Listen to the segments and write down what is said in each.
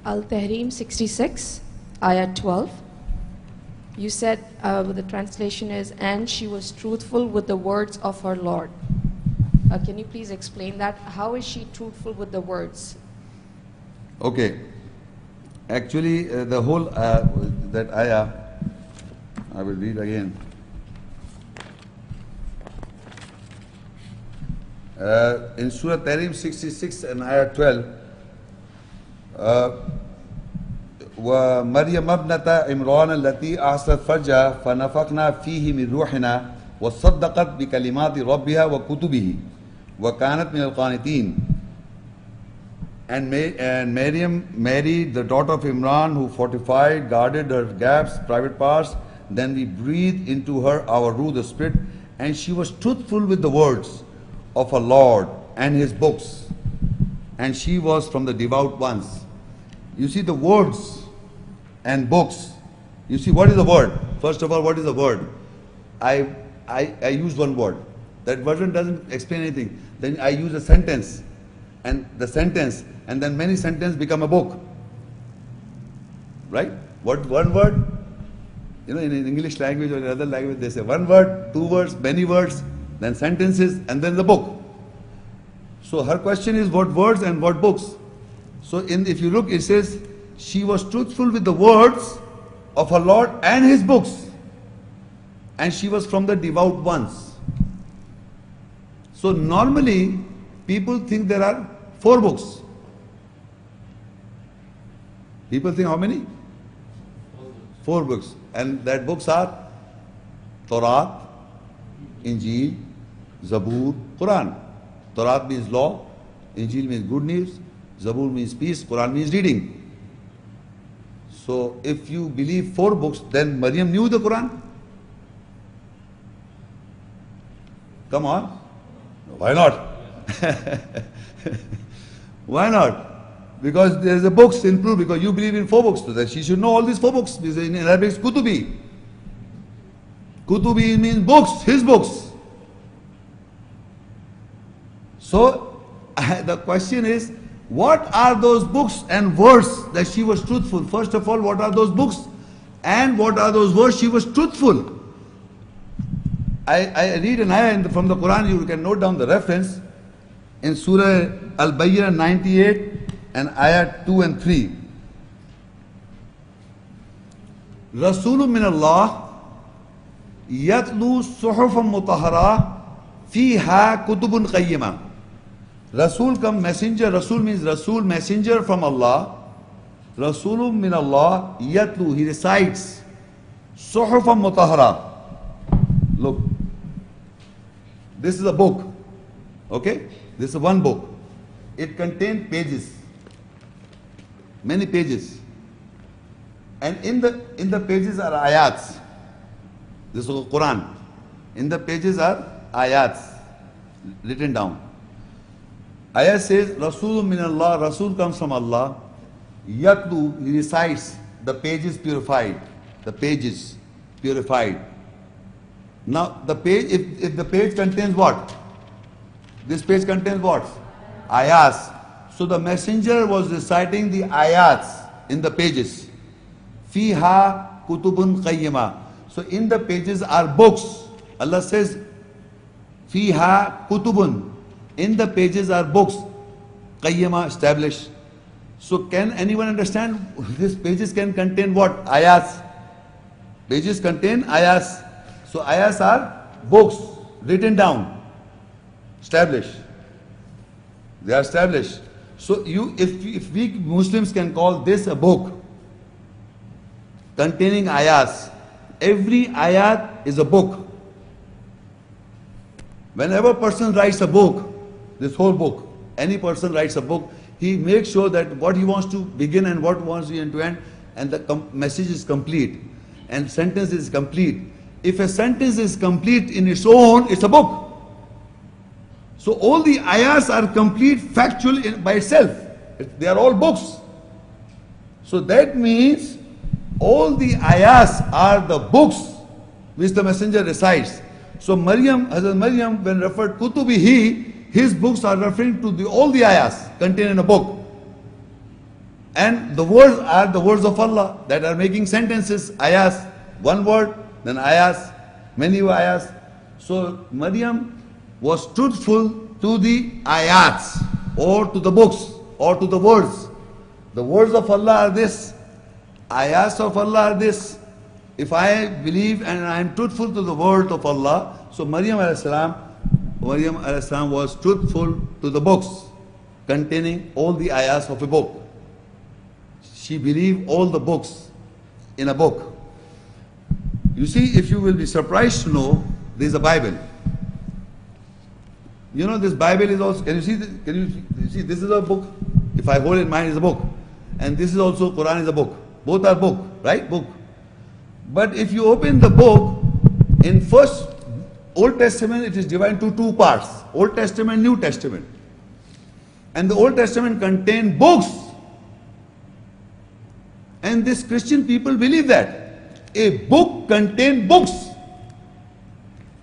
Al-Tahreem 66, ayat 12. You said, the translation is, and she was truthful with the words of her Lord. Can you please explain that? How is she truthful with the words? Okay. Actually, the whole, that ayah, I will read again. In Surah Tahreem 66 and ayah 12, وَمَرْيَمَ ابْنَةَ عِمْرَانَ الَّتِي أَحْصَنَتْ فَرْجَهَا فَنَفَخْنَا فِيهِ مِنْ رُوحِنَا وَصَدَّقَتْ بِكَلِمَاتِ رَبِّهَا وَكُتُبِهِ وَكَانَتْ مِنَ الْقَانِتِينَ. And Maryam married the daughter of Imran, who fortified, guarded her gaps, private parts. Then we breathed into her our Ruh, the Spirit, and she was truthful with the words of her Lord and His books. And she was from the devout ones. You see the words and books. You see, what is the word? First of all, what is the word? I use one word. That word doesn't explain anything. Then I use a sentence. And the sentence, and then many sentences become a book. Right? What one word? You know, in English language or in other language, they say one word, two words, many words, then sentences, and then the book. So her question is, what words and what books? So if you look, it says, she was truthful with the words of her Lord and His books. And she was from the devout ones. So normally, people think there are 4 books. People think how many? 4 books. And that books are Torah, Injil, Zabur, Quran. Torah means law, Injil means good news, Zabur means peace, Quran means reading. So if you believe 4 books, then Maryam knew the Quran? Come on. Why not? Why not? Because there is a books in plural, because you believe in 4 books, so that she should know all these 4 books. In Arabic it's kutubi. Kutubi means books, his books. So the question is, what are those books and words that she was truthful? First of all, what are those books and what are those words she was truthful? I read an ayah from the Quran, you can note down the reference, in Surah Al-BAYYINAH 98 and ayah 2 and 3. Rasool min Allah yatlu suhufan mutahhara fiha kutubun qayyimah. Rasool come messenger. Rasool means Rasool, messenger from Allah. Rasool min Allah yatlu, he recites. Suhufan mutahhara. Look, this is a book. Okay, this is one book. It contains pages, many pages, and in the pages are ayats. This is the Quran. In the pages are ayats written down. Ayat says, Rasool min Allah, Rasool comes from Allah. Yatlu, he recites, the pages purified. The pages purified. Now the page, if the page contains what? This page contains what? Ayats. So the messenger was reciting the ayats in the pages. Fiha kutubun qayyima. So in the pages are books. Allah says, Fiha kutubun. In the pages are books. Qayyima, established. So can anyone understand? These pages can contain what? Ayats. Pages contain ayats. So ayats are books written down, established. They are established. So if we Muslims can call this a book containing ayats, every ayat is a book. Whenever a person writes a book, this whole book, any person writes a book, he makes sure that what he wants to begin and what wants to end to end, and the message is complete, and sentence is complete. If a sentence is complete in its own, it's a book. So all the ayahs are complete, factual by itself. They are all books. So that means all the ayahs are the books which the messenger recites. So Maryam, Hazrat Maryam, when referred kutubihi, his books are referring to all the ayahs contained in a book. And the words are the words of Allah that are making sentences, ayahs, one word, then ayahs, many ayahs. So Maryam was truthful to the ayats, or to the books, or to the words. The words of Allah are this, ayahs of Allah are this. If I believe and I am truthful to the word of Allah, so Maryam alayhi salam was truthful to the books containing all the ayahs of a book. She believed all the books in a book. You see, if you will be surprised to know, there is a Bible. You know, this Bible is also, can you see, this is a book. If I hold in mind, it's a book. And this is also, Quran is a book. Both are book, right? Book. But if you open the book, in first Old Testament, it is divided into two parts. Old Testament, New Testament. And the Old Testament contains books. And these Christian people believe that a book contains books.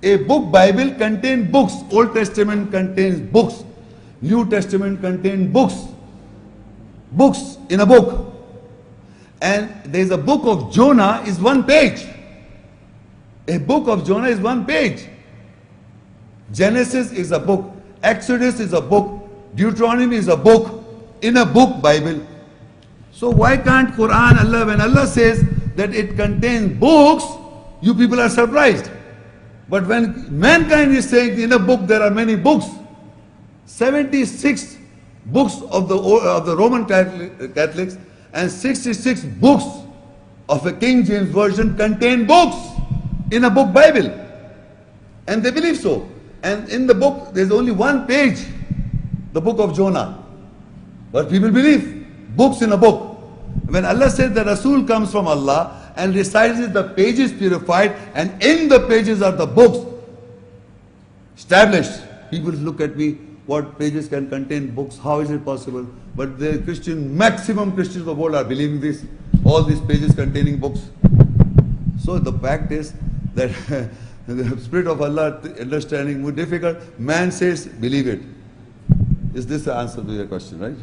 A book, Bible, contains books. Old Testament contains books. New Testament contains books. Books in a book. And there is a book of Jonah is one page. A book of Jonah is one page. Genesis is a book. Exodus is a book. Deuteronomy is a book. In a book, Bible. So why can't Quran, Allah, when Allah says that it contains books, you people are surprised. But when mankind is saying in a book there are many books, 76 books of the Roman Catholics and 66 books of a King James Version contain books in a book Bible. And they believe so. And in the book there's only one page, the book of Jonah. But people believe books in a book. When Allah says the rasool comes from Allah and recites it, the pages purified, and in the pages are the books established. People look at me, what pages can contain books? How is it possible? But the maximum Christians of the world are believing this. All these pages containing books. So the fact is that the Spirit of Allah, understanding more difficult. Man says, believe it. Is this the answer to your question, right?